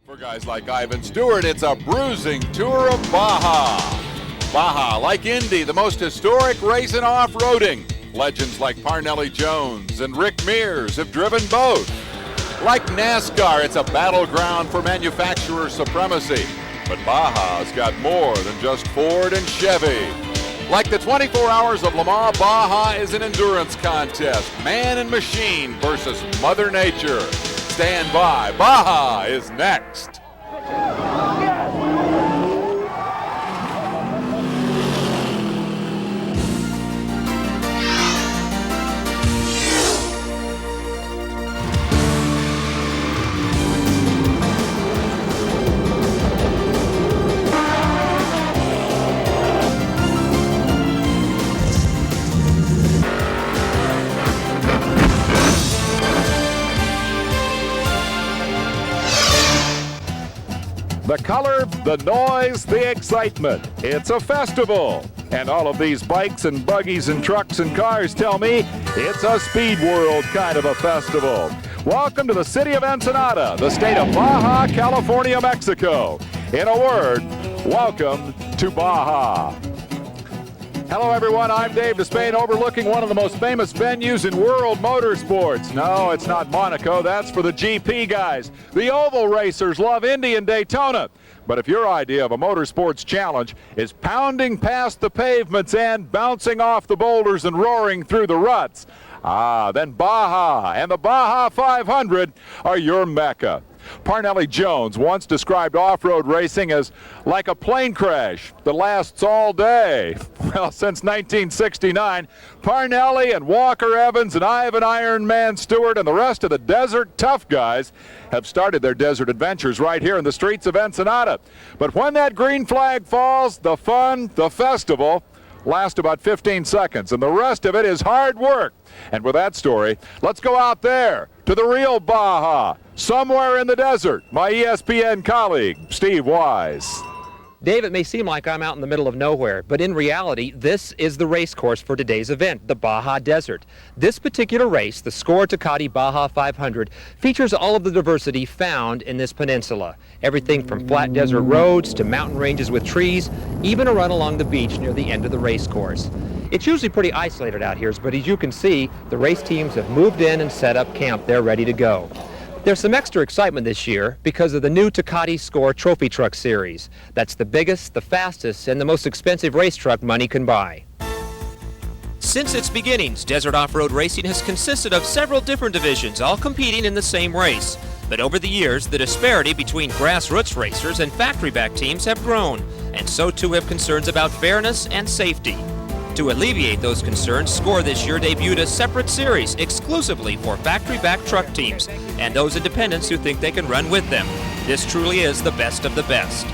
For guys like Ivan Stewart, it's a bruising tour of Baja. Baja, like Indy, the most historic race in off-roading. Legends like Parnelli Jones and Rick Mears have driven both. Like NASCAR, it's a battleground for manufacturer supremacy. But Baja's got more than just Ford and Chevy. Like the 24 Hours of Le Mans, Baja is an endurance contest. Man and machine versus Mother Nature. Stand by. Baja is next. The color, the noise, the excitement. It's a festival. And all of these bikes and buggies and trucks and cars tell me it's a speed world kind of a festival. Welcome to the city of Ensenada, the state of Baja, California, Mexico. In a word, welcome to Baja. Hello everyone, I'm Dave Despain, overlooking one of the most famous venues in world motorsports. No, it's not Monaco, that's for the GP guys. The oval racers love Indy and Daytona. But if your idea of a motorsports challenge is pounding past the pavements and bouncing off the boulders and roaring through the ruts, then Baja and the Baja 500 are your mecca. Parnelli Jones once described off-road racing as like a plane crash that lasts all day. Well, since 1969, Parnelli and Walker Evans and Ivan Iron Man Stewart and the rest of the desert tough guys have started their desert adventures right here in the streets of Ensenada. But when that green flag falls, the fun, the festival, last about 15 seconds, and the rest of it is hard work. And with that story, let's go out there to the real Baja, somewhere in the desert. My ESPN colleague, Steve Wise. Dave, it may seem like I'm out in the middle of nowhere, but in reality, this is the race course for today's event, the Baja Desert. This particular race, the Score Tecate Baja 500, features all of the diversity found in this peninsula. Everything from flat desert roads to mountain ranges with trees, even a run along the beach near the end of the race course. It's usually pretty isolated out here, but as you can see, the race teams have moved in and set up camp. They're ready to go. There's some extra excitement this year because of the new Tecate Score Trophy Truck Series. That's the biggest, the fastest, and the most expensive race truck money can buy. Since its beginnings, desert off-road racing has consisted of several different divisions, all competing in the same race. But over the years, the disparity between grassroots racers and factory-backed teams have grown, and so too have concerns about fairness and safety. To alleviate those concerns, Score this year debuted a separate series exclusively for factory-backed truck teams and those independents who think they can run with them. This truly is the best of the best.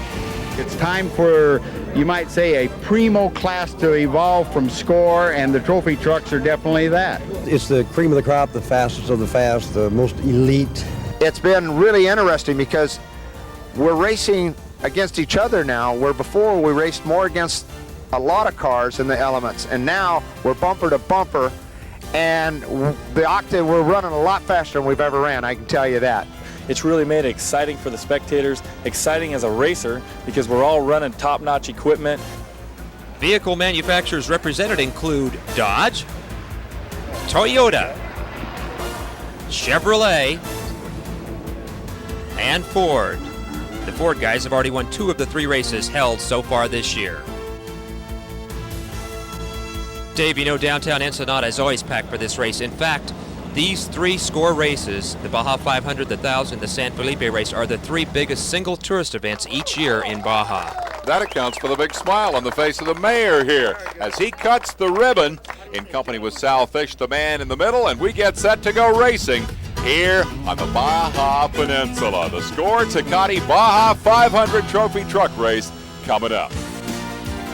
It's time for, you might say, a primo class to evolve from Score, and the trophy trucks are definitely that. It's the cream of the crop, the fastest of the fast, the most elite. It's been really interesting because we're racing against each other now, where before we raced more against a lot of cars in the elements, and now we're bumper to bumper, and the octave, we're running a lot faster than we've ever ran, I can tell you that. It's really made it exciting for the spectators, exciting as a racer, because we're all running top-notch equipment. Vehicle manufacturers represented include Dodge, Toyota, Chevrolet, and Ford. The Ford guys have already won 2 of the 3 races held so far this year. Dave, you know downtown Ensenada is always packed for this race. In fact, these 3 Score races, the Baja 500, the 1000, the San Felipe race, are the 3 biggest single tourist events each year in Baja. That accounts for the big smile on the face of the mayor here as he cuts the ribbon in company with Sal Fish, the man in the middle, and we get set to go racing here on the Baja Peninsula. The Score Tecate Baja 500 Trophy Truck Race coming up.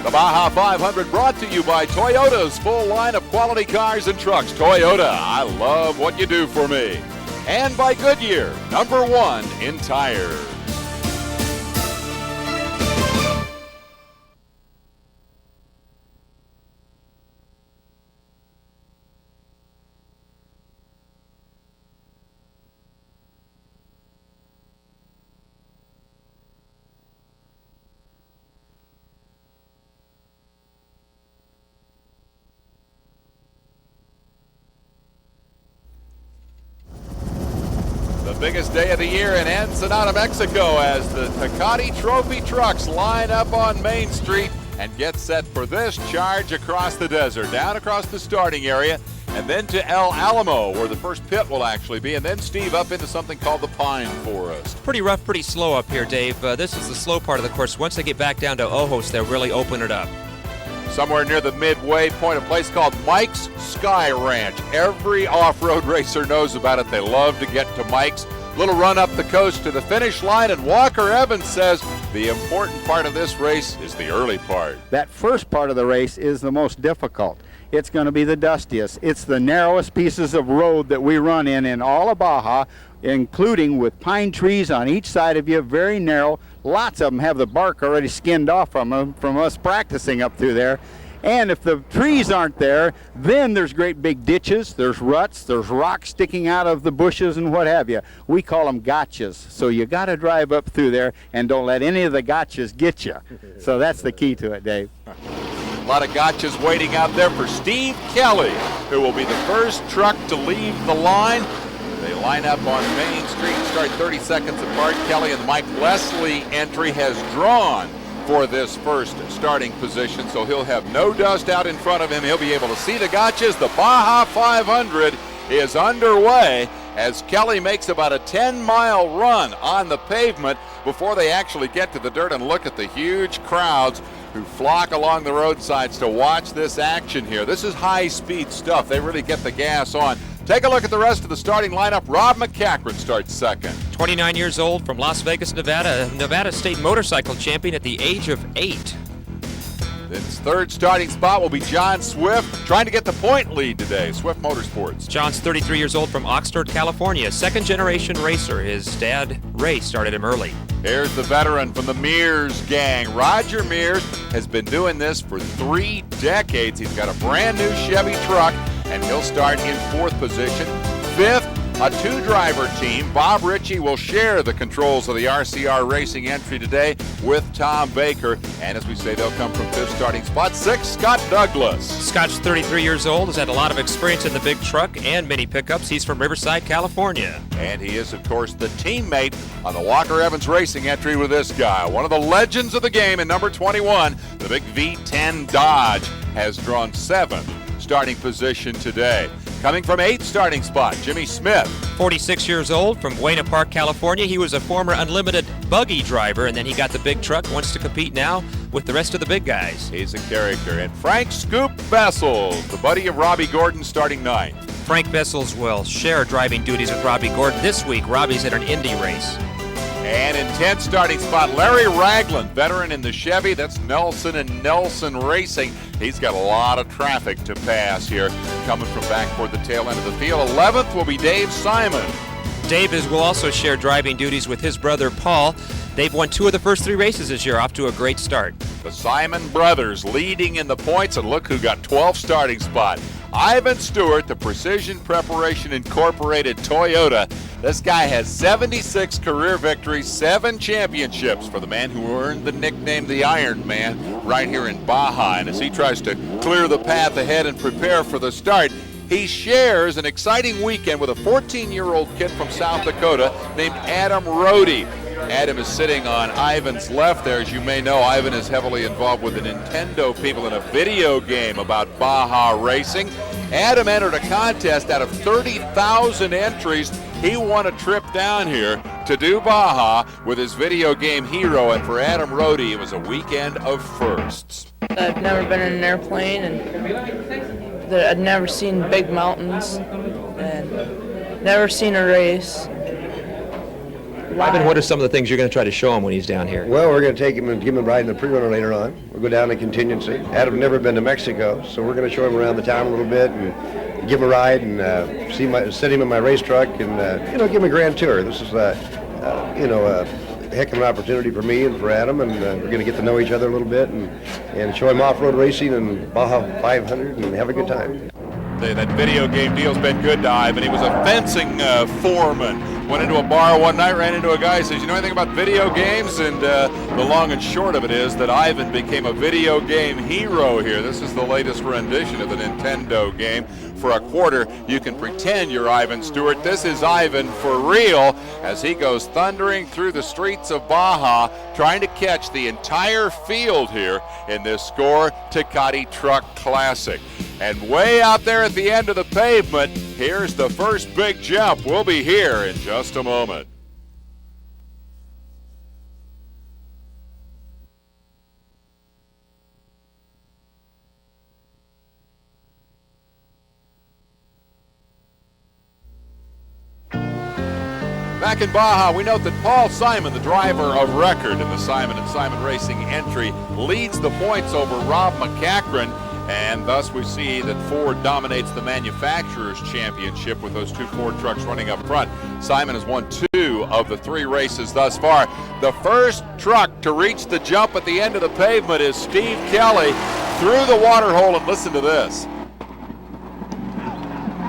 The Baja 500 brought to you by Toyota's full line of quality cars and trucks. Toyota, I love what you do for me. And by Goodyear, #1 in tires. biggest day of the year in Ensenada, Mexico, as the Tecate Trophy trucks line up on Main Street and get set for this charge across the desert, down across the starting area, and then to El Alamo, where the first pit will actually be, and then, Steve, up into something called the Pine Forest. Pretty rough, pretty slow up here, Dave. This is the slow part of the course. Once they get back down to Ojos, they'll really open it up. Somewhere near the midway point, a place called Mike's Sky Ranch. Every off-road racer knows about it. They love to get to Mike's. Little run up the coast to the finish line, and Walker Evans says the important part of this race is the early part. That first part of the race is the most difficult. It's going to be the dustiest. It's the narrowest pieces of road that we run in all of Baja, including with pine trees on each side of you, very narrow. Lots of them have the bark already skinned off from them from us practicing up through there. And if the trees aren't there, then there's great big ditches, there's ruts, there's rocks sticking out of the bushes and what have you. We call them gotchas. So you got to drive up through there and don't let any of the gotchas get you. So that's the key to it, Dave. A lot of gotchas waiting out there for Steve Kelly, who will be the first truck to leave the line. They line up on Main Street, start 30 seconds apart. Kelly and Mike Leslie entry has drawn for this first starting position, so he'll have no dust out in front of him. He'll be able to see the gotchas. The Baja 500 is underway as Kelly makes about a 10-mile run on the pavement before they actually get to the dirt, and look at the huge crowds who flock along the roadsides to watch this action here. This is high-speed stuff. They really get the gas on. Take a look at the rest of the starting lineup. Rob McCachran starts second. 29 years old, from Las Vegas, Nevada, Nevada State motorcycle champion at the age of 8. His third starting spot will be John Swift, trying to get the point lead today. Swift Motorsports. John's 33 years old, from Oxnard, California, second-generation racer. His dad, Ray, started him early. Here's the veteran from the Mears gang. Roger Mears has been doing this for 3 decades. He's got a brand new Chevy truck, and he'll start in 4th position. 5th, a 2-driver team. Bob Ritchie will share the controls of the RCR Racing entry today with Tom Baker. And as we say, they'll come from 5th starting spot. 6th, Scott Douglas. Scott's 33 years old, has had a lot of experience in the big truck and mini pickups. He's from Riverside, California. And he is, of course, the teammate on the Walker Evans Racing entry with this guy. One of the legends of the game in number 21, the big V10 Dodge, has drawn 7th starting position today. Coming from 8th starting spot, Jimmy Smith. 46 years old, from Buena Park, California. He was a former Unlimited buggy driver, and then he got the big truck, wants to compete now with the rest of the big guys. He's a character. And Frank Scoop Bessels, the buddy of Robbie Gordon, starting 9th. Frank Bessels will share driving duties with Robbie Gordon this week. Robbie's at an Indy race. And in 10th starting spot, Larry Ragland, veteran in the Chevy. That's Nelson and Nelson Racing. He's got a lot of traffic to pass here, coming from back toward the tail end of the field. 11th will be Dave Simon. Dave will also share driving duties with his brother, Paul. They've won 2 of the first 3 races this year, off to a great start. The Simon brothers leading in the points, and look who got 12th starting spot. Ivan Stewart, the Precision Preparation Incorporated Toyota. This guy has 76 career victories, 7 championships for the man who earned the nickname the Iron Man right here in Baja. And as he tries to clear the path ahead and prepare for the start, he shares an exciting weekend with a 14-year-old kid from South Dakota named Adam Rohde. Adam is sitting on Ivan's left there. As you may know, Ivan is heavily involved with the Nintendo people in a video game about Baja racing. Adam entered a contest out of 30,000 entries. He won a trip down here to do Baja with his video game hero, and for Adam Rohde, it was a weekend of firsts. I've never been in an airplane, and I'd never seen big mountains, and never seen a race. Ivan, what are some of the things you're going to try to show him when he's down here? Well, we're going to take him and give him a ride in the pre-runner later on. We'll go down to contingency. Adam's never been to Mexico, so we're going to show him around the town a little bit and give him a ride and set him in my race truck and give him a grand tour. This is a heck of an opportunity for me and for Adam, and we're going to get to know each other a little bit and show him off-road racing and Baja 500 and have a good time. That video game deal's been good to Ivan. He was a fencing foreman Went into a bar one night, ran into a guy who says, you know anything about video games? And the long and short of it is that Ivan became a video game hero here. This is the latest rendition of the Nintendo game. For a quarter, you can pretend you're Ivan Stewart. This is Ivan for real as he goes thundering through the streets of Baja, trying to catch the entire field here in this Score Tecate Truck Classic. And way out there at the end of the pavement, here's the first big jump. We'll be here in just a moment. Back in Baja, we note that Paul Simon, the driver of record in the Simon & Simon Racing entry, leads the points over Rob McCachran, and thus we see that Ford dominates the Manufacturers' Championship with those two Ford trucks running up front. Simon has won 2 of the 3 races thus far. The first truck to reach the jump at the end of the pavement is Steve Kelly through the water hole, and listen to this.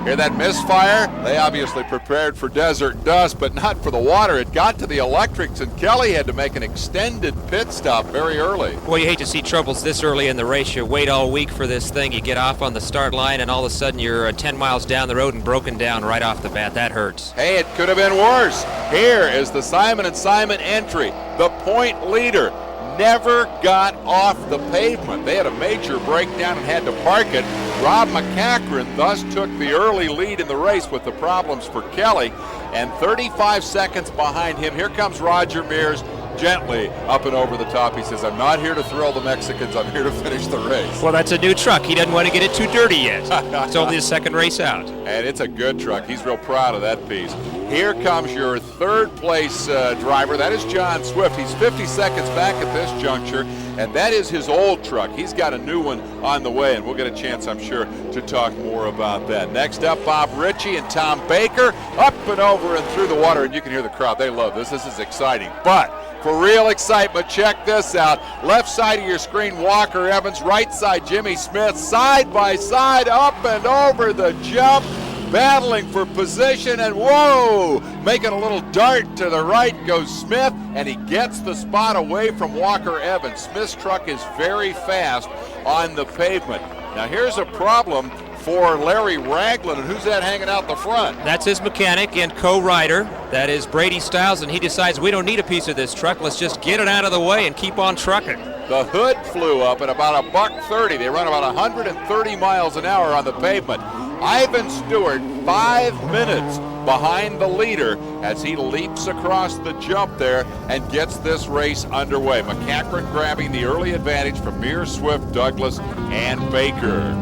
Hear that misfire? They obviously prepared for desert dust, but not for the water. It got to the electrics, and Kelly had to make an extended pit stop very early. Well, you hate to see troubles this early in the race. You wait all week for this thing. You get off on the start line, and all of a sudden you're 10 miles down the road and broken down right off the bat. That hurts. Hey, it could have been worse. Here is the Simon & Simon entry. The point leader never got off the pavement. They had a major breakdown and had to park it. Rob McCachran thus took the early lead in the race with the problems for Kelly, and 35 seconds behind him, here comes Roger Mears, gently up and over the top. He says, I'm not here to thrill the Mexicans, I'm here to finish the race. Well, that's a new truck. He doesn't want to get it too dirty yet. It's only his second race out. And it's a good truck. He's real proud of that piece. Here comes your third place driver. That is John Swift. He's 50 seconds back at this juncture, and that is his old truck. He's got a new one on the way, and we'll get a chance, I'm sure, to talk more about that. Next up, Bob Ritchie and Tom Baker, up and over and through the water, and you can hear the crowd. They love this. This is exciting. But for real excitement, check this out. Left side of your screen, Walker Evans. Right side, Jimmy Smith. Side by side, up and over the jump, battling for position, and whoa, making a little dart to the right goes Smith, and he gets the spot away from Walker Evans. Smith's truck is very fast on the pavement. Now here's a problem for Larry Ragland, and who's that hanging out the front? That's his mechanic and co-rider. That is Brady Stiles, and he decides we don't need a piece of this truck. Let's just get it out of the way and keep on trucking. The hood flew up at about $130. They run about 130 miles an hour on the pavement. Ivan Stewart, 5 minutes behind the leader as he leaps across the jump there and gets this race underway. McCachran grabbing the early advantage from Mears, Swift, Douglas, and Baker.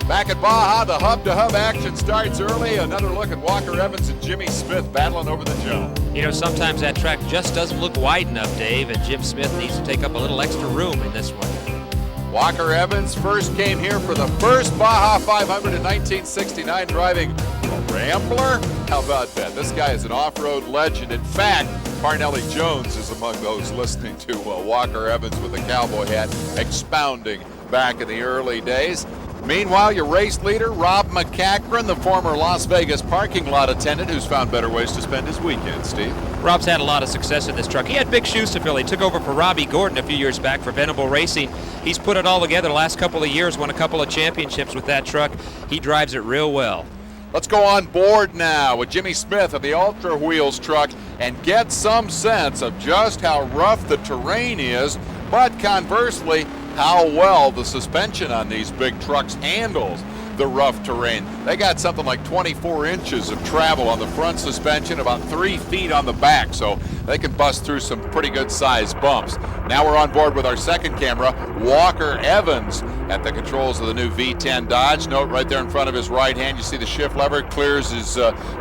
Back at Baja, the hub-to-hub action starts early. Another look at Walker Evans and Jimmy Smith battling over the jump. You know, sometimes that track just doesn't look wide enough, Dave, and Jim Smith needs to take up a little extra room in this one. Walker Evans first came here for the first Baja 500 in 1969, driving a Rambler. How about that? This guy is an off-road legend. In fact, Parnelli Jones is among those listening to Walker Evans with a cowboy hat expounding back in the early days. Meanwhile, your race leader, Rob McCachran, the former Las Vegas parking lot attendant who's found better ways to spend his weekend, Steve. Rob's had a lot of success in this truck. He had big shoes to fill. He took over for Robbie Gordon a few years back for Venable Racing. He's put it all together the last couple of years, won a couple of championships with that truck. He drives it real well. Let's go on board now with Jimmy Smith of the Ultra Wheels truck and get some sense of just how rough the terrain is, but conversely, how well the suspension on these big trucks handles the rough terrain. They got something like 24 inches of travel on the front suspension, about 3 feet on the back, so they can bust through some pretty good sized bumps. Now we're on board with our second camera, Walker Evans at the controls of the new V10 Dodge. Note right there in front of his right hand, you see the shift lever, clears his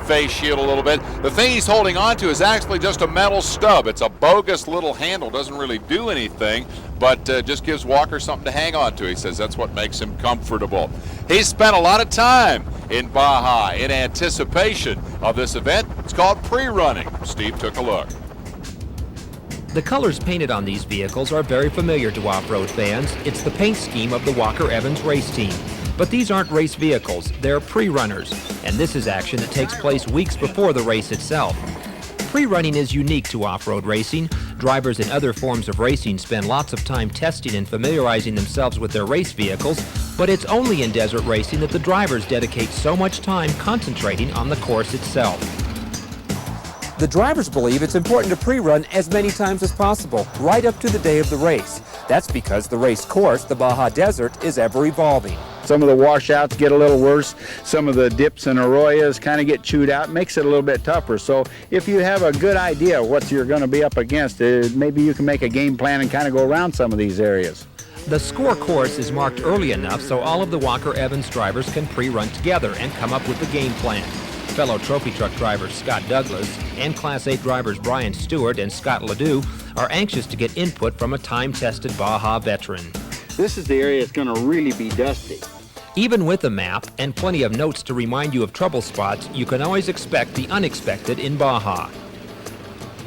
face shield a little bit. The thing he's holding on to is actually just a metal stub. It's a bogus little handle, doesn't really do anything, but just gives Walker something to hang on to. He says that's what makes him comfortable. He's spent a lot of time in Baja in anticipation of this event. It's called pre-running. Steve took a look. The colors painted on these vehicles are very familiar to off-road fans. It's the paint scheme of the Walker Evans race team. But these aren't race vehicles, they're pre-runners, and this is action that takes place weeks before the race itself. Pre-running is unique to off-road racing. Drivers in other forms of racing spend lots of time testing and familiarizing themselves with their race vehicles, but it's only in desert racing that the drivers dedicate so much time concentrating on the course itself. The drivers believe it's important to pre-run as many times as possible, right up to the day of the race. That's because the race course, the Baja Desert, is ever evolving. Some of the washouts get a little worse. Some of the dips and arroyos kind of get chewed out. Makes it a little bit tougher. So if you have a good idea of what you're going to be up against, maybe you can make a game plan and kind of go around some of these areas. The score course is marked early enough so all of the Walker Evans drivers can pre-run together and come up with the game plan. Fellow trophy truck drivers Scott Douglas and Class 8 drivers Brian Stewart and Scott Ledoux are anxious to get input from a time-tested Baja veteran. This is the area that's going to really be dusty. Even with a map and plenty of notes to remind you of trouble spots, you can always expect the unexpected in Baja.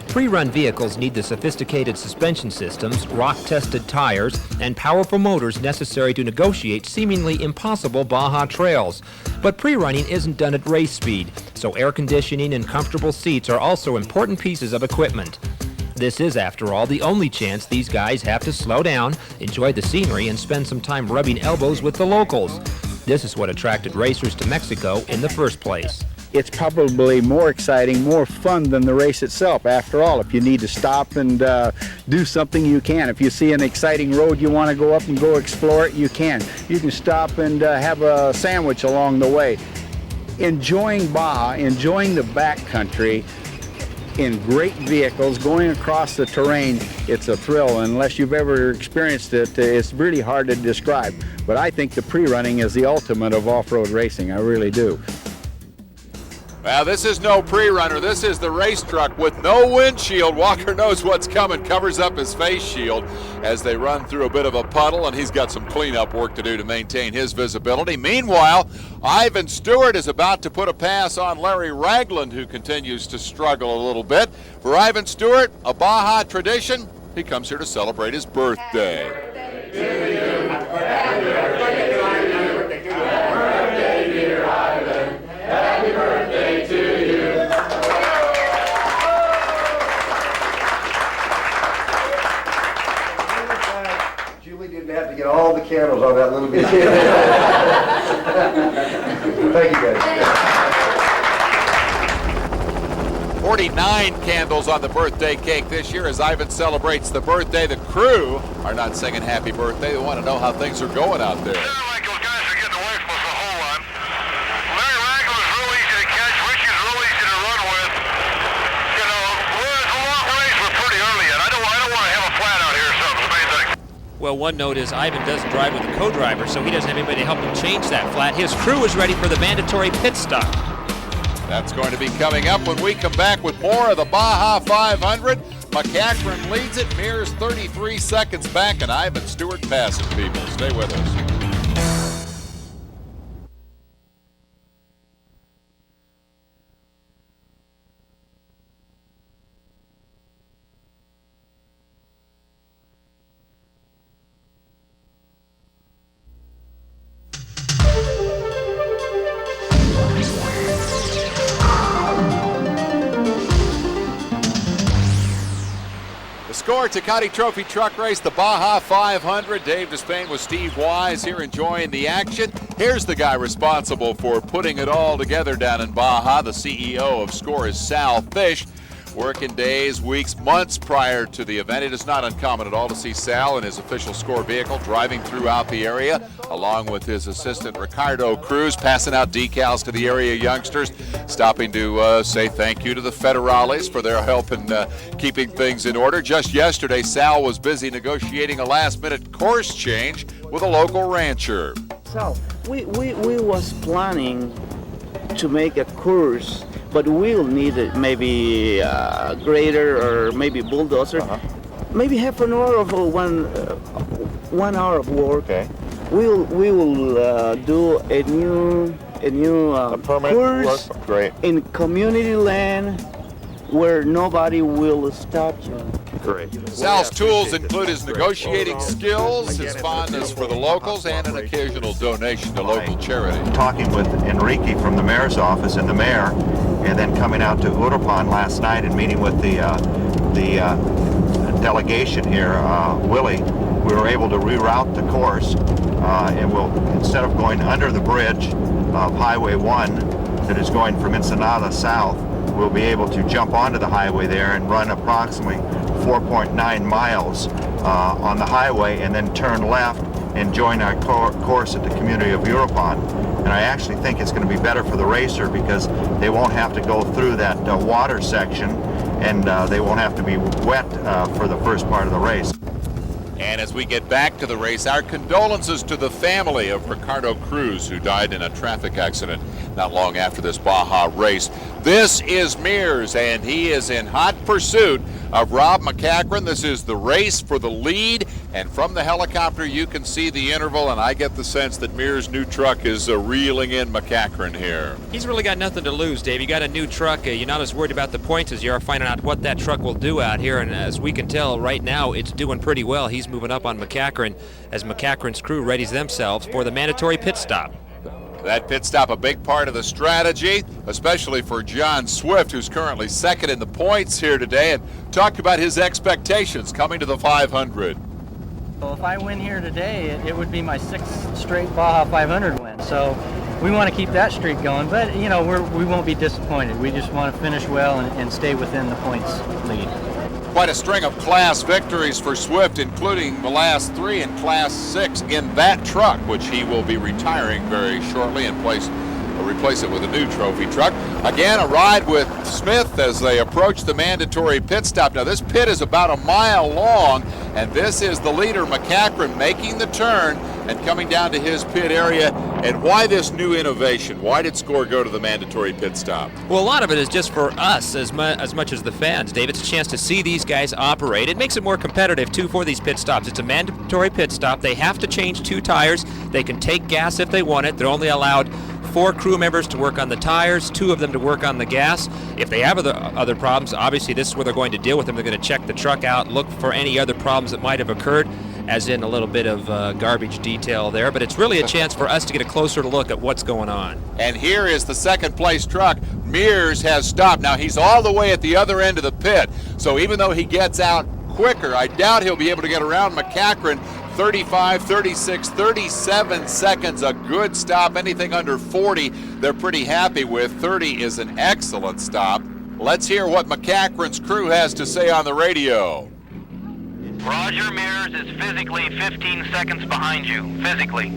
Pre-run vehicles need the sophisticated suspension systems, rock-tested tires, and powerful motors necessary to negotiate seemingly impossible Baja trails. But pre-running isn't done at race speed, so air conditioning and comfortable seats are also important pieces of equipment. This is, after all, the only chance these guys have to slow down, enjoy the scenery, and spend some time rubbing elbows with the locals. This is what attracted racers to Mexico in the first place. It's probably more exciting, more fun than the race itself. After all, if you need to stop and do something, you can. If you see an exciting road you want to go up and go explore it, you can. You can stop and have a sandwich along the way. Enjoying Baja, enjoying the backcountry in great vehicles, going across the terrain, it's a thrill. Unless you've ever experienced it, it's really hard to describe. But I think the pre-running is the ultimate of off-road racing. I really do. Well, this is no pre-runner. This is the race truck with no windshield. Walker knows what's coming, covers up his face shield as they run through a bit of a puddle, and he's got some cleanup work to do to maintain his visibility. Meanwhile, Ivan Stewart is about to put a pass on Larry Ragland, who continues to struggle a little bit. For Ivan Stewart, a Baja tradition, he comes here to celebrate his birthday. Happy birthday to you. Happy birthday to you. Happy birthday, dear Ivan. Happy birthday to you. Julie didn't have to get all the candles on that little bit. Thank you, guys. 49 candles on the birthday cake this year as Ivan celebrates the birthday. The crew are not singing happy birthday. They want to know how things are going out there. Like those guys are getting away from us a whole lot. Larry Ragland is real easy to catch. Richie's real easy to run with. You know, it's a long race. We're pretty early yet. I don't want to have a flat out here or something. It's amazing. Well, one note is Ivan doesn't drive with a co-driver, so he doesn't have anybody to help him change that flat. His crew is ready for the mandatory pit stop. That's going to be coming up when we come back with more of the Baja 500. McCachran leads it, Mears 33 seconds back, and Ivan Stewart passing people. Stay with us. Score Tecate Trophy Truck Race, the Baja 500. Dave Despain with Steve Wise here enjoying the action. Here's the guy responsible for putting it all together down in Baja. The CEO of SCORE is Sal Fish. Working days, weeks, months prior to the event. It is not uncommon at all to see Sal in his official SCORE vehicle driving throughout the area, along with his assistant Ricardo Cruz, passing out decals to the area youngsters, stopping to say thank you to the Federales for their help in keeping things in order. Just yesterday, Sal was busy negotiating a last-minute course change with a local rancher. So we was planning to make a course, but we'll need maybe a grader or maybe bulldozer. maybe half an hour of 1 hour of work. Okay. We will do a new permanent course work. Great. in community land where nobody will stop you. Great. Sal's tools include his negotiating skills, his fondness for the locals, and an occasional donation to local charity. Talking with Enrique from the mayor's office and the mayor, and then coming out to Urupan last night and meeting with the delegation here, Willie, we were able to reroute the course, and we'll, instead of going under the bridge of Highway 1 that is going from Ensenada south, we'll be able to jump onto the highway there and run approximately 4.9 miles on the highway and then turn left and join our course at the community of Urupan. And I actually think it's going to be better for the racer because they won't have to go through that water section, and they won't have to be wet for the first part of the race. And as we get back to the race, our condolences to the family of Ricardo Cruz, who died in a traffic accident not long after this Baja race. This is Mears, and he is in hot pursuit of Rob McCachran. This is the race for the lead, and from the helicopter you can see the interval, and I get the sense that Mears' new truck is reeling in McCachran here. He's really got nothing to lose, Dave. You got a new truck. You're not as worried about the points as you are finding out what that truck will do out here, and as we can tell right now, it's doing pretty well. He's moving up on McCachran as McCachran's crew readies themselves for the mandatory pit stop. That pit stop a big part of the strategy, especially for John Swift, who's currently second in the points here today, and talked about his expectations coming to the 500. Well, if I win here today, it would be my 6th straight Baja 500 win. So we want to keep that streak going, but you know, we won't be disappointed. We just want to finish well and stay within the points lead. Quite a string of class victories for Swift, including the last 3 in Class 6 in that truck, which he will be retiring very shortly and replace it with a new trophy truck. Again, a ride with Smith as they approach the mandatory pit stop. Now, this pit is about a mile long, and this is the leader, McCachran, making the turn and coming down to his pit area. And why this new innovation? Why did SCORE go to the mandatory pit stop? Well, a lot of it is just for us as much as the fans, Dave. It's a chance to see these guys operate. It makes it more competitive, too, for these pit stops. It's a mandatory pit stop. They have to change 2 tires. They can take gas if they want it. They're only allowed 4 crew members to work on the tires, 2 of them to work on the gas. If they have other problems, obviously this is where they're going to deal with them. They're going to check the truck out, look for any other problems that might have occurred, as in a little bit of garbage detail there. But it's really a chance for us to get a closer look at what's going on. And here is the second place truck. Mears has stopped. Now, he's all the way at the other end of the pit, so even though he gets out quicker, I doubt he'll be able to get around McCachran. 35, 36, 37 seconds, a good stop. Anything under 40, they're pretty happy with. 30 is an excellent stop. Let's hear what McCachran's crew has to say on the radio. Roger Mears is physically 15 seconds behind you, physically.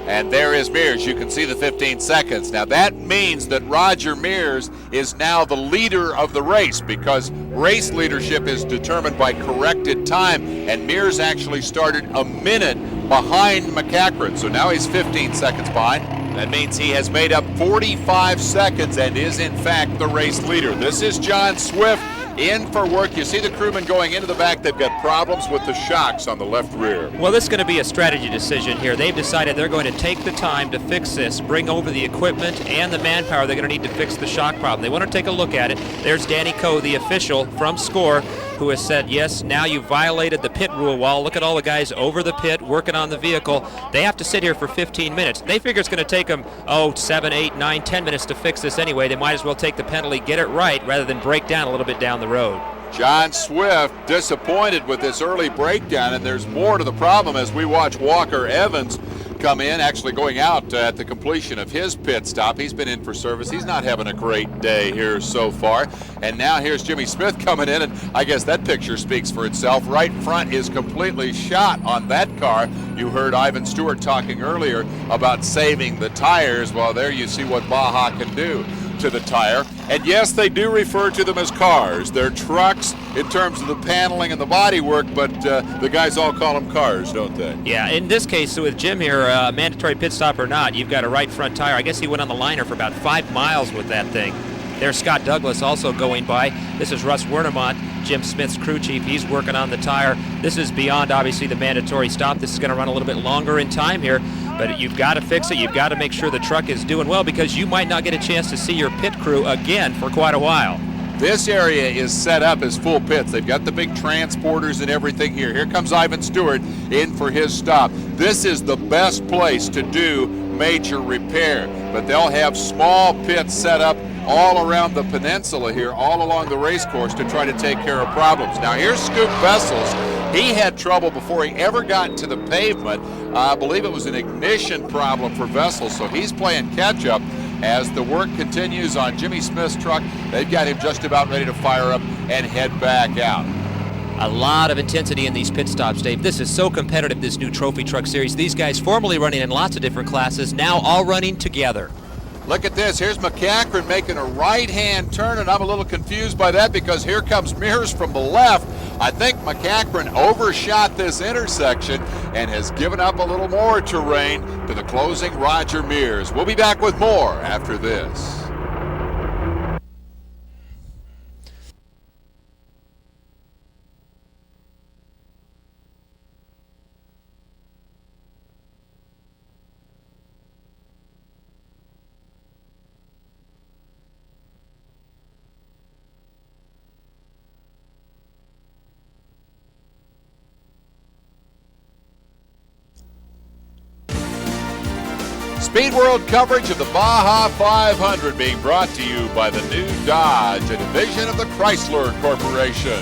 And there is Mears. You can see the 15 seconds. Now that means that Roger Mears is now the leader of the race, because race leadership is determined by corrected time, and Mears actually started a minute behind McCachran. So now he's 15 seconds behind. That means he has made up 45 seconds and is in fact the race leader. This is John Swift in for work. You see the crewmen going into the back. They've got problems with the shocks on the left rear. Well, this is going to be a strategy decision here. They've decided they're going to take the time to fix this, bring over the equipment and the manpower they're going to need to fix the shock problem. They want to take a look at it. There's Danny Coe, the official from SCORE, who has said, yes, now you violated the pit rule wall. Look at all the guys over the pit working on the vehicle. They have to sit here for 15 minutes. They figure it's going to take them, 7, 8, 9, 10 minutes to fix this anyway. They might as well take the penalty, get it right, rather than break down a little bit down the road. John Swift disappointed with this early breakdown, and there's more to the problem as we watch Walker Evans come in, actually going out at the completion of his pit stop. He's been in for service. He's not having a great day here so far. And now here's Jimmy Smith coming in, and I guess that picture speaks for itself. Right front is completely shot on that car. You heard Ivan Stewart talking earlier about saving the tires. Well, there you see what Baja can do to the tire. And yes, they do refer to them as cars. They're trucks in terms of the paneling and the bodywork, but the guys all call them cars, don't they? Yeah, in this case, with Jim here, mandatory pit stop or not, you've got a right front tire. I guess he went on the liner for about 5 miles with that thing. There's Scott Douglas also going by. This is Russ Wernemont, Jim Smith's crew chief. He's working on the tire. This is beyond, obviously, the mandatory stop. This is going to run a little bit longer in time here, but you've got to fix it. You've got to make sure the truck is doing well, because you might not get a chance to see your pit crew again for quite a while. This area is set up as full pits. They've got the big transporters and everything here. Here comes Ivan Stewart in for his stop. This is the best place to do major repair, but they'll have small pits set up all around the peninsula here, all along the race course, to try to take care of problems. Now here's Scoop Vessels. He had trouble before he ever got to the pavement. I believe it was an ignition problem for Vessels, so he's playing catch up as the work continues on Jimmy Smith's truck. They've got him just about ready to fire up and head back out. A lot of intensity in these pit stops, Dave. This is so competitive, this new Trophy Truck Series. These guys formerly running in lots of different classes, now all running together. Look at this. Here's McCachran making a right-hand turn, and I'm a little confused by that because here comes Mears from the left. I think McCachran overshot this intersection and has given up a little more terrain to the closing Roger Mears. We'll be back with more after this. Speed World coverage of the Baja 500 being brought to you by the new Dodge, a division of the Chrysler Corporation.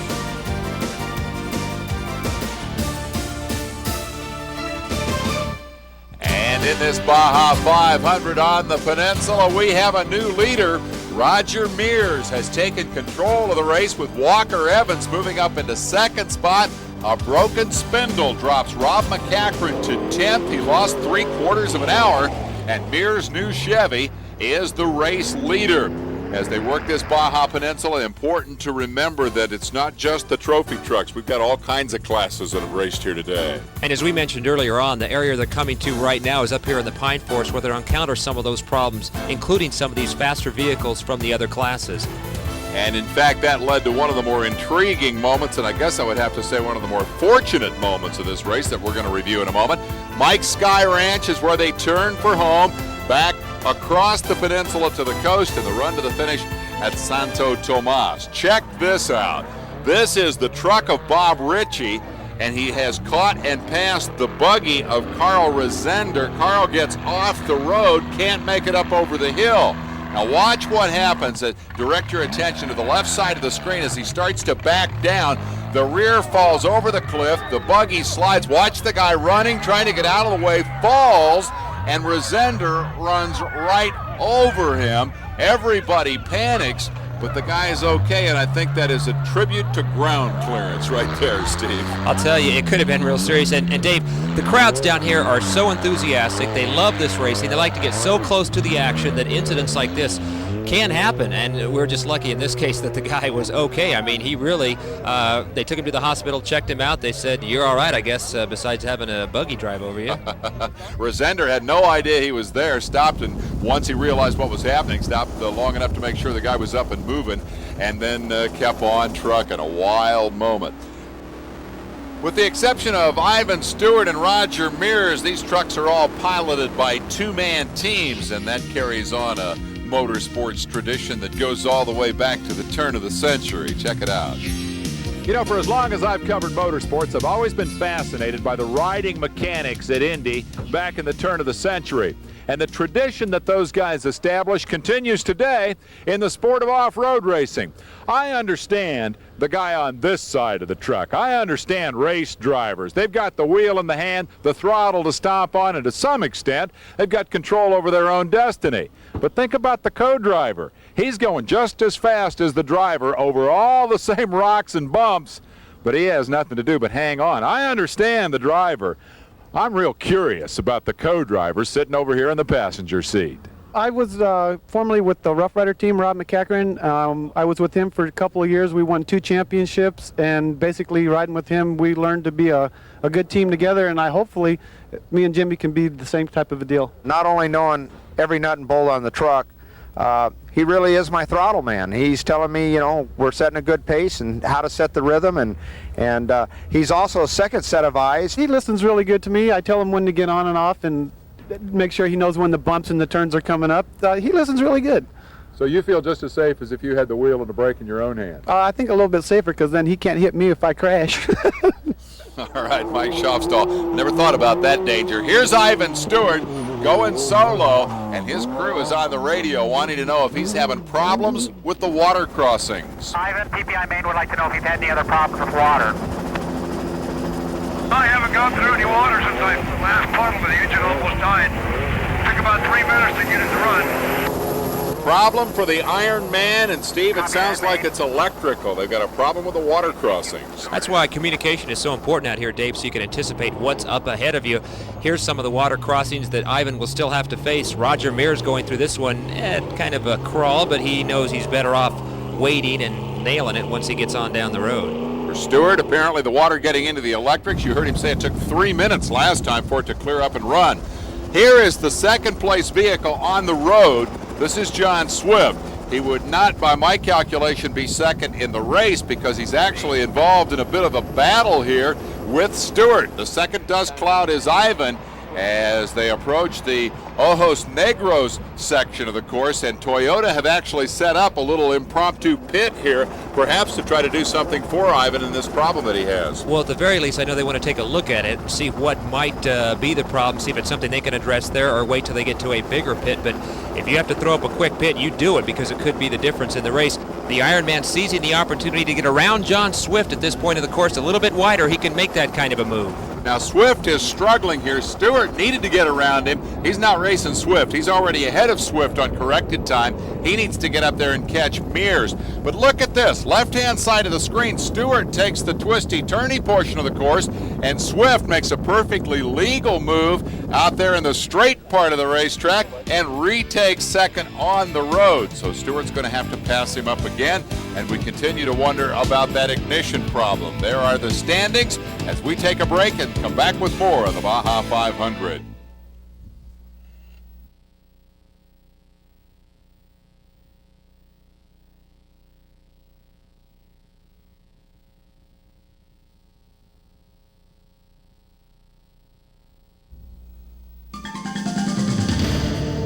And in this Baja 500 on the peninsula, we have a new leader. Roger Mears has taken control of the race with Walker Evans moving up into second spot. A broken spindle drops Rob McCachran to 10th. He lost 3/4 of an hour. And Mears' new Chevy is the race leader. As they work this Baja Peninsula, important to remember that it's not just the trophy trucks. We've got all kinds of classes that have raced here today. And as we mentioned earlier on, the area they're coming to right now is up here in the Pine Forest, where they'll encounter some of those problems, including some of these faster vehicles from the other classes. And in fact, that led to one of the more intriguing moments, and I guess I would have to say one of the more fortunate moments of this race that we're going to review in a moment. Mike's Sky Ranch is where they turn for home, back across the peninsula to the coast, and the run to the finish at Santo Tomas. Check this out. This is the truck of Bob Ritchie, and he has caught and passed the buggy of Carl Resender. Carl gets off the road, can't make it up over the hill. Now watch what happens. Direct your attention to the left side of the screen as he starts to back down. The rear falls over the cliff. The buggy slides. Watch the guy running, trying to get out of the way, falls, and Resender runs right over him. Everybody panics, but the guy is okay, and I think that is a tribute to ground clearance right there, Steve. I'll tell you, it could have been real serious. And Dave, the crowds down here are so enthusiastic. They love this racing. They like to get so close to the action that incidents like this can happen, and we're just lucky in this case that the guy was okay. I mean, he really, they took him to the hospital, checked him out. They said, you're all right, I guess, besides having a buggy drive over you. Resender had no idea he was there, stopped, and once he realized what was happening, stopped long enough to make sure the guy was up and moving, and then kept on trucking. A wild moment. With the exception of Ivan Stewart and Roger Mears, these trucks are all piloted by two-man teams, and that carries on a motorsports tradition that goes all the way back to the turn of the century. Check it out. You know, for as long as I've covered motorsports, I've always been fascinated by the riding mechanics at Indy back in the turn of the century. And the tradition that those guys established continues today in the sport of off-road racing. I understand the guy on this side of the truck. I understand race drivers. They've got the wheel in the hand, the throttle to stomp on, and to some extent, they've got control over their own destiny. But think about the co-driver. He's going just as fast as the driver over all the same rocks and bumps, but he has nothing to do but hang on. I understand the driver. I'm real curious about the co-driver sitting over here in the passenger seat. I was formerly with the Rough Rider team, Rob McCachran. I was with him for a couple of years. We won 2 championships, and basically riding with him, we learned to be a good team together, and hopefully me and Jimmy can be the same type of a deal. Not only knowing every nut and bolt on the truck, he really is my throttle man. He's telling me, you know, we're setting a good pace and how to set the rhythm, and he's also a second set of eyes. He listens really good to me. I tell him when to get on and off and make sure he knows when the bumps and the turns are coming up. He listens really good. So you feel just as safe as if you had the wheel and the brake in your own hands? I think a little bit safer, because then he can't hit me if I crash. All right, Mike Schofstall. Never thought about that danger. Here's Ivan Stewart going solo, and his crew is on the radio wanting to know if he's having problems with the water crossings. Ivan, PPI Main would like to know if you've had any other problems with water. I haven't gone through any water since I last puddled. The engine almost died. Took about 3 minutes to get it to run. Problem for the Iron Man, and Steve, it sounds like it's electrical. They've got a problem with the water crossings. That's why communication is so important out here, Dave, so you can anticipate what's up ahead of you. Here's some of the water crossings that Ivan will still have to face. Roger Mears going through this one at kind of a crawl, but he knows he's better off waiting and nailing it once he gets on down the road. For Stewart, apparently the water getting into the electrics. You heard him say it took 3 minutes last time for it to clear up and run. Here is the second place vehicle on the road. This is John Swift. He would not, by my calculation, be second in the race because he's actually involved in a bit of a battle here with Stewart. The second dust cloud is Ivan as they approach the Ojos Negros section of the course, and Toyota have actually set up a little impromptu pit here, perhaps to try to do something for Ivan in this problem that he has. Well, at the very least, I know they want to take a look at it and see what might be the problem, see if it's something they can address there or wait till they get to a bigger pit. But if you have to throw up a quick pit, you do it because it could be the difference in the race. The Ironman seizing the opportunity to get around John Swift at this point of the course a little bit wider. He can make that kind of a move. Now Swift is struggling here. Stewart needed to get around him. He's not racing Swift. He's already ahead of Swift on corrected time. He needs to get up there and catch Mears. But look at this. Left-hand side of the screen, Stewart takes the twisty-turny portion of the course, and Swift makes a perfectly legal move out there in the straight part of the racetrack and retakes second on the road. So Stewart's going to have to pass him up again, and we continue to wonder about that ignition problem. There are the standings as we take a break and come back with more of the Baja 500.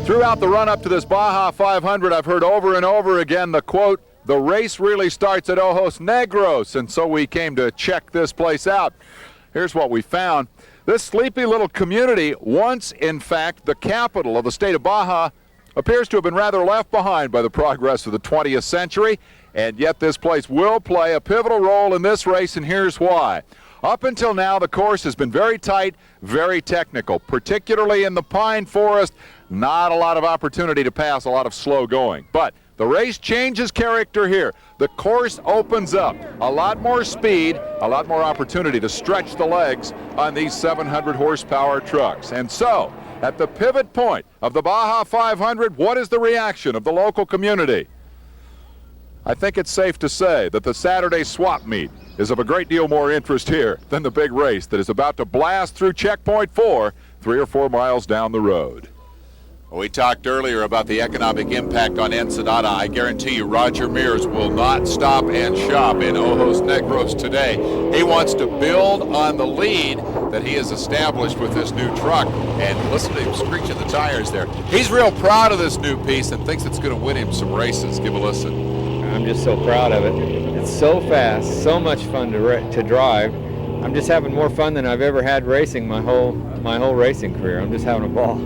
Throughout the run-up to this Baja 500, I've heard over and over again the quote, "The race really starts at Ojos Negros," and so we came to check this place out. Here's what we found. This sleepy little community, once in fact the capital of the state of Baja, appears to have been rather left behind by the progress of the 20th century, and yet this place will play a pivotal role in this race, and here's why. Up until now, the course has been very tight, very technical, particularly in the pine forest. Not a lot of opportunity to pass, a lot of slow going. But the race changes character here. The course opens up. A lot more speed, a lot more opportunity to stretch the legs on these 700 horsepower trucks. And so, at the pivot point of the Baja 500, what is the reaction of the local community? I think it's safe to say that the Saturday swap meet is of a great deal more interest here than the big race that is about to blast through checkpoint 4, 3 or 4 miles down the road. We talked earlier about the economic impact on Ensenada. I guarantee you Roger Mears will not stop and shop in Ojos Negros today. He wants to build on the lead that he has established with this new truck. And listen to him screeching the tires there. He's real proud of this new piece and thinks it's going to win him some races. Give a listen. I'm just so proud of it. It's so fast, so much fun to drive. I'm just having more fun than I've ever had racing my whole racing career. I'm just having a ball.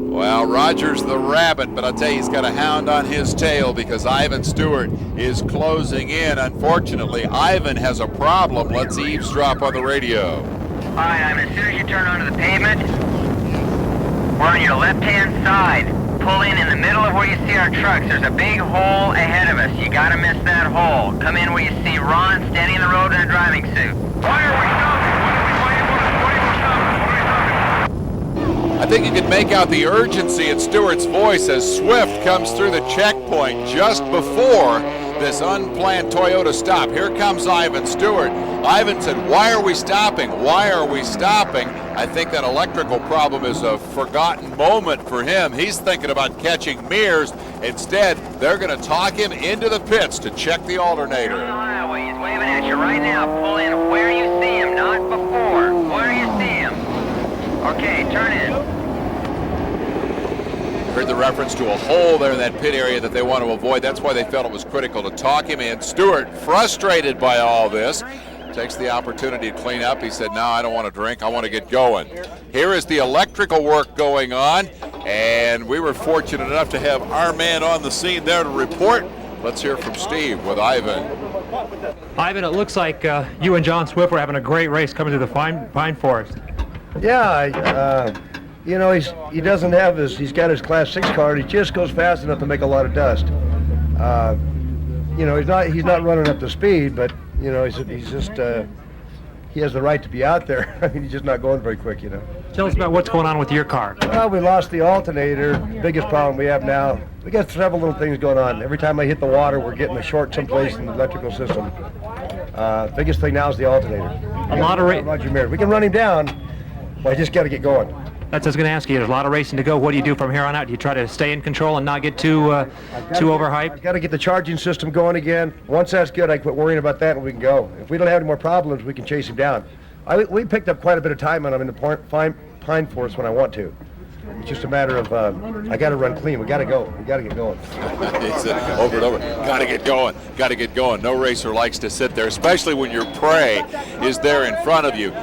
Well, Roger's the rabbit, but I'll tell you, he's got a hound on his tail because Ivan Stewart is closing in. Unfortunately, Ivan has a problem. Let's eavesdrop on the radio. All right, Ivan, as soon as you turn onto the pavement, we're on your left-hand side. Pull in the middle of where you see our trucks. There's a big hole ahead of us. You got to miss that hole. Come in where you see Ron standing in the road in a driving suit. Why are we stopping? What are we stopping? I think you can make out the urgency in Stewart's voice as Swift comes through the checkpoint just before this unplanned Toyota stop. Here comes Ivan Stewart. Ivan said, why are we stopping? Why are we stopping? I think that electrical problem is a forgotten moment for him. He's thinking about catching mirrors. Instead, they're going to talk him into the pits to check the alternator. He's waving at you right now. Pull in where you see him, not before. Where you see him. Okay, turn in. Heard the reference to a hole there in that pit area that they want to avoid. That's why they felt it was critical to talk him in. Stewart, frustrated by all this, takes the opportunity to clean up. He said, no, I don't want to drink. I want to get going. Here is the electrical work going on, and we were fortunate enough to have our man on the scene there to report. Let's hear from Steve with Ivan. Ivan, it looks like you and John Swift were having a great race coming to the pine forest. Yeah, you know, he's got his Class 6 car. He just goes fast enough to make a lot of dust. You know, he's not running up to speed, but you know, he's just he has the right to be out there. I mean, he's just not going very quick, you know. Tell us about what's going on with your car. Well, we lost the alternator. Biggest problem we have now. We got several little things going on. Every time I hit the water, we're getting a short someplace in the electrical system. Biggest thing now is the alternator. Roger Mirror. We can run him down, but I just got to get going. That's what I was going to ask you. There's a lot of racing to go. What do you do from here on out? Do you try to stay in control and not get too overhyped? I've got to get the charging system going again. Once that's good, I quit worrying about that and we can go. If we don't have any more problems, we can chase him down. We picked up quite a bit of time on him in the pine forest when I want to. It's just a matter of, I got to run clean. We got to go. We got to get going. He said over and over, got to get going, got to get going. No racer likes to sit there, especially when your prey is there in front of you.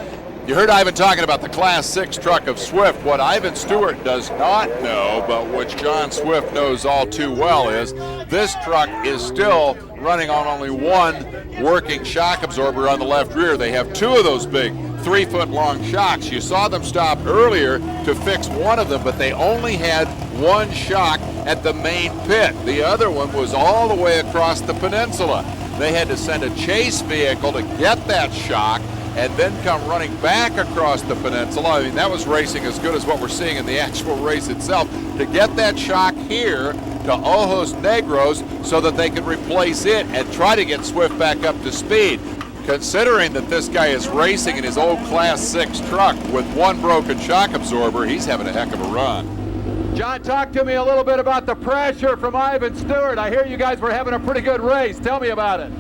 You heard Ivan talking about the Class 6 truck of Swift. What Ivan Stewart does not know, but which John Swift knows all too well, is this truck is still running on only one working shock absorber on the left rear. They have two of those big 3-foot-long shocks. You saw them stop earlier to fix one of them, but they only had one shock at the main pit. The other one was all the way across the peninsula. They had to send a chase vehicle to get that shock and then come running back across the peninsula. I mean, that was racing as good as what we're seeing in the actual race itself, to get that shock here to Ojos Negros so that they could replace it and try to get Swift back up to speed. Considering that this guy is racing in his old Class 6 truck with one broken shock absorber, he's having a heck of a run. John, talk to me a little bit about the pressure from Ivan Stewart. I hear you guys were having a pretty good race. Tell me about it.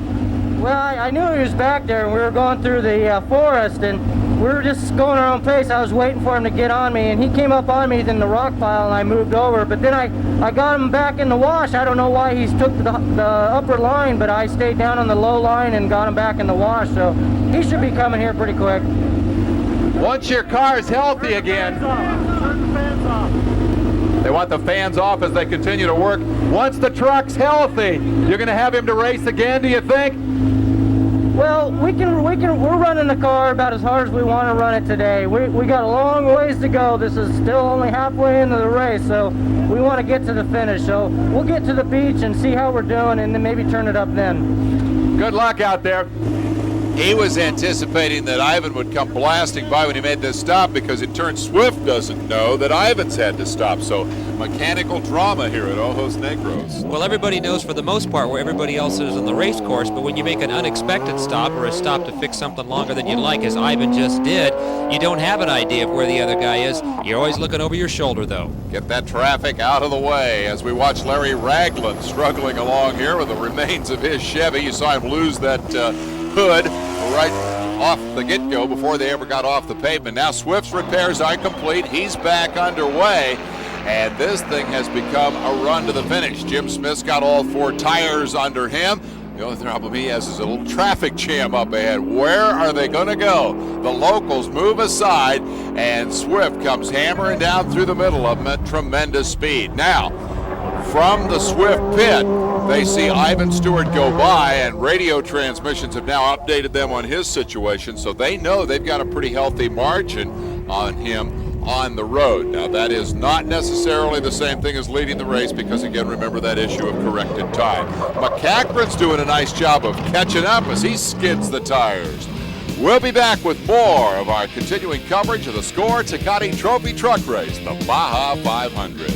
Well, I knew he was back there, and we were going through the forest, and we were just going our own pace. I was waiting for him to get on me, and he came up on me in the rock pile, and I moved over. But then I got him back in the wash. I don't know why he took the upper line, but I stayed down on the low line and got him back in the wash. So he should be coming here pretty quick. Once your car's healthy again, turn the fans off. They want the fans off as they continue to work. Once the truck's healthy, you're going to have him to race again, do you think? Well, we're running the car about as hard as we want to run it today. We got a long ways to go. This is still only halfway into the race, so we want to get to the finish. So we'll get to the beach and see how we're doing, and then maybe turn it up then. Good luck out there. He was anticipating that Ivan would come blasting by when he made this stop, because it turns Swift doesn't know that Ivan's had to stop. So mechanical drama here at Ojos Negros. Well, everybody knows for the most part where everybody else is on the race course, but when you make an unexpected stop or a stop to fix something longer than you'd like, as Ivan just did, you don't have an idea of where the other guy is. You're always looking over your shoulder, though. Get that traffic out of the way as we watch Larry Ragland struggling along here with the remains of his Chevy. You saw him lose that hood right off the get-go before they ever got off the pavement. Now Swift's repairs are complete. He's back underway, and this thing has become a run to the finish. Jim Smith's got all four tires under him. The only problem he has is a little traffic jam up ahead. Where are they going to go? The locals move aside, and Swift comes hammering down through the middle of them at tremendous speed. Now, from the Swift pit, they see Ivan Stewart go by, and radio transmissions have now updated them on his situation, so they know they've got a pretty healthy margin on him on the road. Now, that is not necessarily the same thing as leading the race, because, again, remember that issue of corrected time. McCachran's doing a nice job of catching up as he skids the tires. We'll be back with more of our continuing coverage of the Score Tecate Trophy Truck Race, the Baja 500.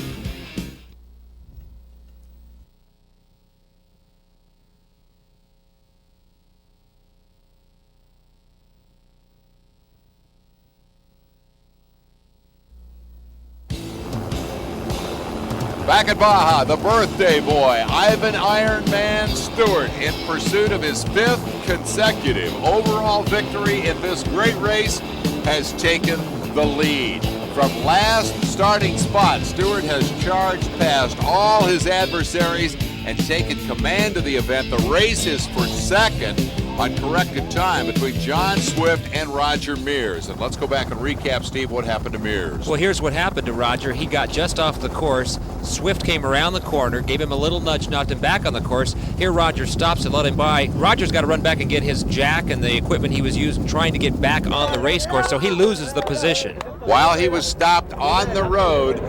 Back at Baja, the birthday boy, Ivan Ironman Stewart, in pursuit of his 5th consecutive overall victory in this great race, has taken the lead. From last starting spot, Stewart has charged past all his adversaries and taken command of the event. The race is for second on corrected time between John Swift and Roger Mears. And let's go back and recap, Steve, what happened to Mears. Well, here's what happened to Roger. He got just off the course. Swift came around the corner, gave him a little nudge, knocked him back on the course. Here Roger stops and let him by. Roger's got to run back and get his jack and the equipment he was using trying to get back on the race course, so he loses the position. While he was stopped on the road,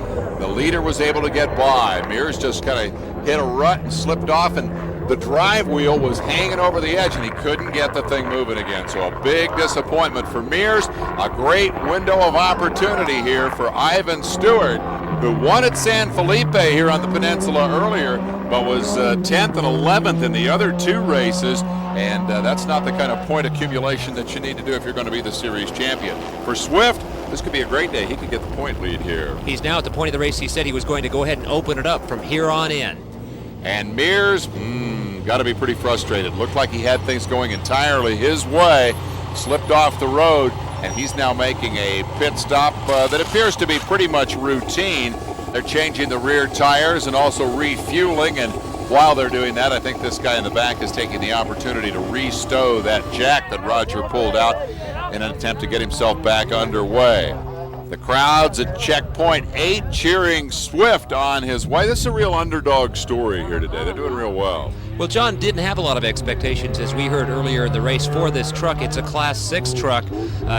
the leader was able to get by. Mears just kind of hit a rut and slipped off, and the drive wheel was hanging over the edge, and he couldn't get the thing moving again. So a big disappointment for Mears. A great window of opportunity here for Ivan Stewart, who won at San Felipe here on the peninsula earlier, but was 10th and 11th in the other 2 races. And that's not the kind of point accumulation that you need to do if you're going to be the series champion. For Swift, this could be a great day. He could get the point lead here. He's now at the point of the race he said he was going to go ahead and open it up from here on in. And Mears, got to be pretty frustrated. Looked like he had things going entirely his way, slipped off the road, and he's now making a pit stop that appears to be pretty much routine. They're changing the rear tires and also refueling, and while they're doing that, I think this guy in the back is taking the opportunity to re-stow that jack that Roger pulled out in an attempt to get himself back underway. The crowd's at checkpoint 8 cheering Swift on his way. This is a real underdog story here today. They're doing real well. Well, John didn't have a lot of expectations, as we heard earlier in the race, for this truck. It's a Class 6 truck.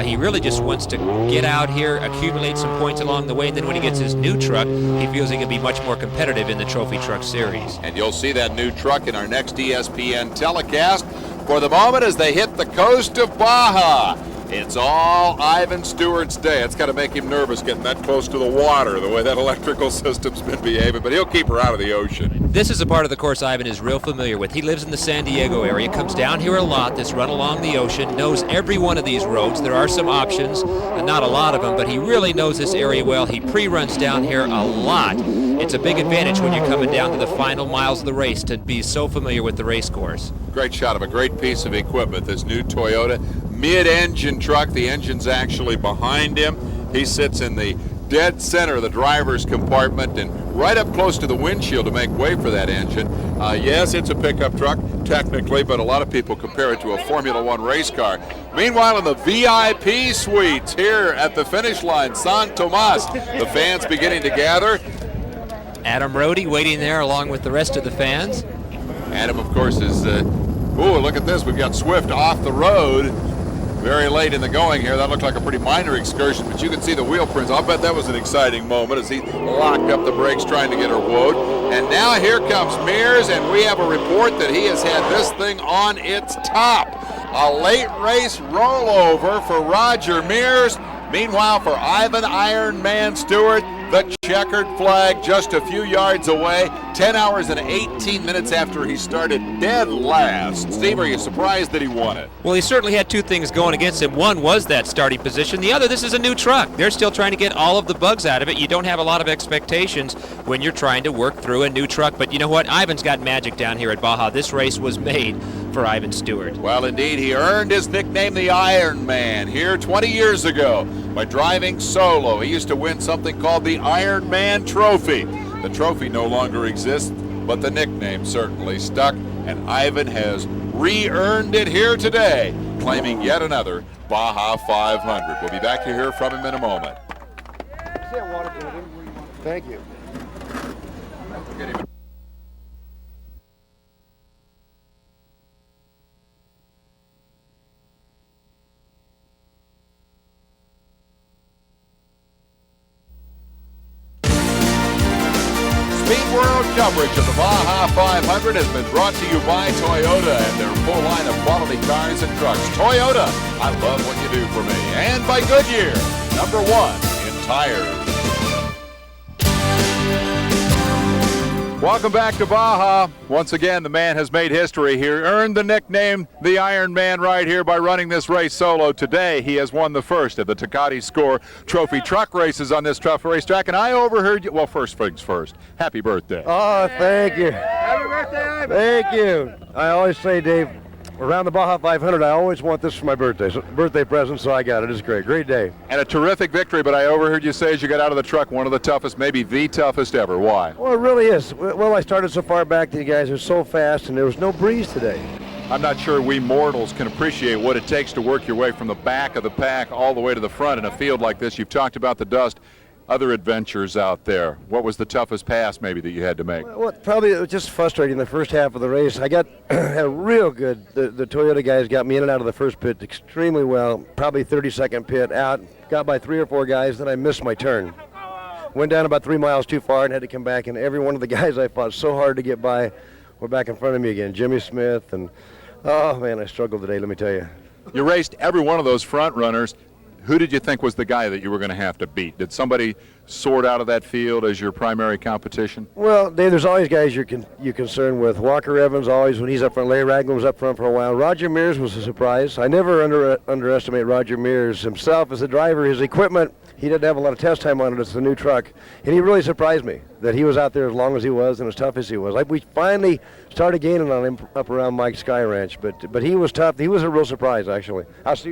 He really just wants to get out here, accumulate some points along the way, and then when he gets his new truck, he feels he can be much more competitive in the Trophy Truck Series. And you'll see that new truck in our next ESPN telecast. For the moment, as they hit the coast of Baja, it's all Ivan Stewart's day. It's got to make him nervous getting that close to the water, the way that electrical system's been behaving, but he'll keep her out of the ocean. This is a part of the course Ivan is real familiar with. He lives in the San Diego area, comes down here a lot, this run along the ocean, knows every one of these roads. There are some options, and not a lot of them, but he really knows this area well. He pre-runs down here a lot. It's a big advantage when you're coming down to the final miles of the race to be so familiar with the race course. Great shot of a great piece of equipment, this new Toyota mid-engine truck. The engine's actually behind him. He sits in the dead center of the driver's compartment and right up close to the windshield to make way for that engine. Yes, it's a pickup truck, technically, but a lot of people compare it to a Formula One race car. Meanwhile, in the VIP suites here at the finish line, San Tomas, the fans beginning to gather. Adam Rohde waiting there along with the rest of the fans. Adam, of course, is, look at this. We've got Swift off the road. Very late in the going here. That looked like a pretty minor excursion, but you can see the wheel prints. I'll bet that was an exciting moment as he locked up the brakes trying to get her woed. And now here comes Mears, and we have a report that he has had this thing on its top. A late race rollover for Roger Mears. Meanwhile, for Ivan Ironman Stewart, the checkered flag just a few yards away, 10 hours and 18 minutes after he started dead last. Steve, are you surprised that he won it? Well, he certainly had 2 things going against him. One was that starting position. The other, this is a new truck. They're still trying to get all of the bugs out of it. You don't have a lot of expectations when you're trying to work through a new truck. But you know what? Ivan's got magic down here at Baja. This race was made for Ivan Stewart. Well, indeed, he earned his nickname, the Iron Man, here 20 years ago by driving solo. He used to win something called the Iron Man Trophy. The trophy no longer exists, but the nickname certainly stuck, and Ivan has re-earned it here today, claiming yet another Baja 500. We'll be back to hear from him in a moment. Thank you. Speed World coverage of the Baja 500 has been brought to you by Toyota and their full line of quality cars and trucks. Toyota, I love what you do for me. And by Goodyear, #1 in tires. Welcome back to Baja. Once again, the man has made history here, earned the nickname the Iron Man right here by running this race solo. Today, he has won the first of the Tecate Score Trophy truck races on this tough racetrack, and I overheard you. Well, first things first, happy birthday. Oh, thank you. Happy birthday. Thank you. I always say, Dave, around the Baja 500, I always want this for my birthday present, so I got it. It's great. Great day. And a terrific victory, but I overheard you say as you got out of the truck, one of the toughest, maybe the toughest ever. Why? Well, it really is. Well, I started so far back that you guys are so fast, and there was no breeze today. I'm not sure we mortals can appreciate what it takes to work your way from the back of the pack all the way to the front in a field like this. You've talked about the dust. Other adventures out there. What was the toughest pass maybe that you had to make? Well, probably it was just frustrating the first half of the race. I got a real good, the Toyota guys got me in and out of the first pit extremely well, probably 30-second pit out, got by 3 or 4 guys, then I missed my turn. Went down about 3 miles too far and had to come back, and every one of the guys I fought so hard to get by were back in front of me again. Jimmy Smith, and oh man, I struggled today, let me tell you. You raced every one of those front runners. Who did you think was the guy that you were going to have to beat? Did somebody sort out of that field as your primary competition? Well, Dave, there's always guys you're concerned with. Walker Evans always, when he's up front. Larry Ragland was up front for a while. Roger Mears was a surprise. I never underestimate Roger Mears himself as a driver. His equipment, he didn't have a lot of test time on it. It's a new truck. And he really surprised me that he was out there as long as he was and as tough as he was. Like, we finally started gaining on him up around Mike's Sky Ranch, but he was tough. He was a real surprise, actually. I was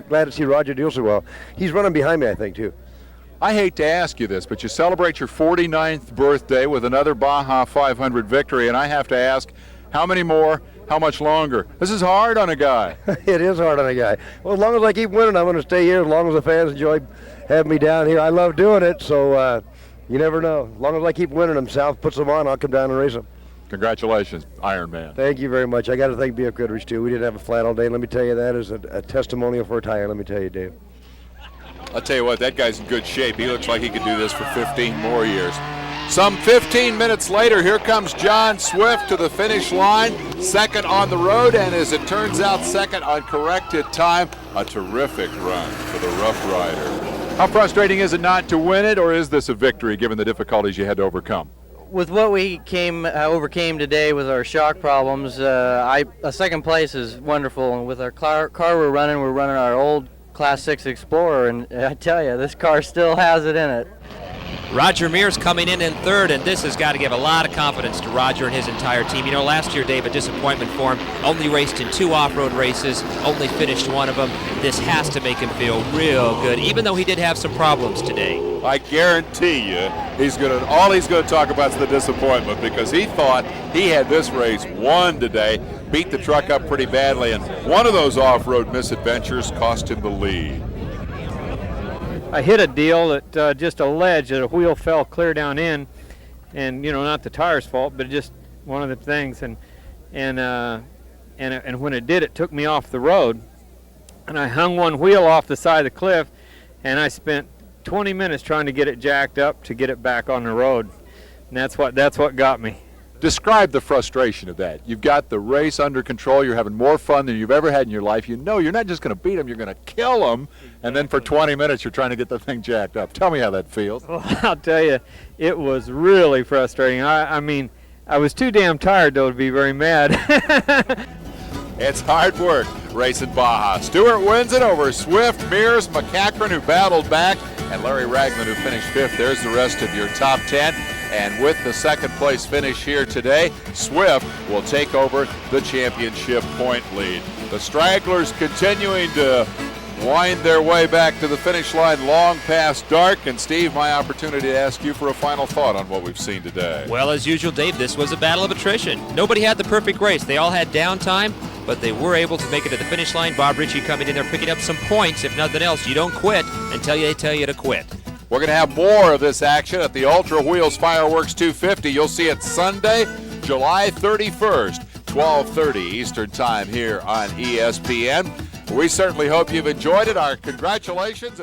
glad to see Roger do so well. He's running behind me, I think, too. I hate to ask you this, but you celebrate your 49th birthday with another Baja 500 victory, and I have to ask, how many more, how much longer? This is hard on a guy. It is hard on a guy. Well, as long as I keep winning, I'm going to stay here. As long as the fans enjoy having me down here. I love doing it, so you never know. As long as I keep winning them, South puts them on, I'll come down and race them. Congratulations, Iron Man. Thank you very much. I got to thank BF Goodrich, too. We didn't have a flat all day. Let me tell you, that is a testimonial for a tire, let me tell you, Dave. I'll tell you what, that guy's in good shape. He looks like he could do this for 15 more years. Some 15 minutes later, here comes John Swift to the finish line, second on the road, and as it turns out, second on corrected time. A terrific run for the Rough Rider. How frustrating is it not to win it, or is this a victory given the difficulties you had to overcome? With what we overcame today with our shock problems, a second place is wonderful. And with our car we're running our old Class 6 Explorer, and I tell you, this car still has it in it. Roger Mears coming in third, and this has got to give a lot of confidence to Roger and his entire team. You know, last year, Dave, a disappointment for him. Only raced in 2 off-road races, only finished 1 of them. This has to make him feel real good, even though he did have some problems today. I guarantee you, all he's gonna talk about is the disappointment, because he thought he had this race won today, beat the truck up pretty badly, and one of those off-road misadventures cost him the lead. I hit a deal that just a ledge that a wheel fell clear down in, and you know, not the tire's fault, but just one of the things, and when it did, it took me off the road, and I hung one wheel off the side of the cliff, and I spent 20 minutes trying to get it jacked up to get it back on the road, and that's what got me. Describe the frustration of that. You've got the race under control. You're having more fun than you've ever had in your life. You know you're not just going to beat them, you're going to kill them. And then for 20 minutes, you're trying to get the thing jacked up. Tell me how that feels. Well, I'll tell you, it was really frustrating. I mean, I was too damn tired, though, to be very mad. It's hard work racing Baja. Stewart wins it over Swift, Mears, McCachran, who battled back, and Larry Ragland, who finished 5th. There's the rest of your top 10. And with the second place finish here today, Swift will take over the championship point lead. The stragglers continuing to wind their way back to the finish line long past dark. And Steve, my opportunity to ask you for a final thought on what we've seen today. Well, as usual, Dave, this was a battle of attrition. Nobody had the perfect race. They all had downtime, but they were able to make it to the finish line. Bob Ritchie coming in there picking up some points. If nothing else, you don't quit until they tell you to quit. We're going to have more of this action at the Ultra Wheels Fireworks 250. You'll see it Sunday, July 31st, 12:30 Eastern Time here on ESPN. We certainly hope you've enjoyed it. Our congratulations.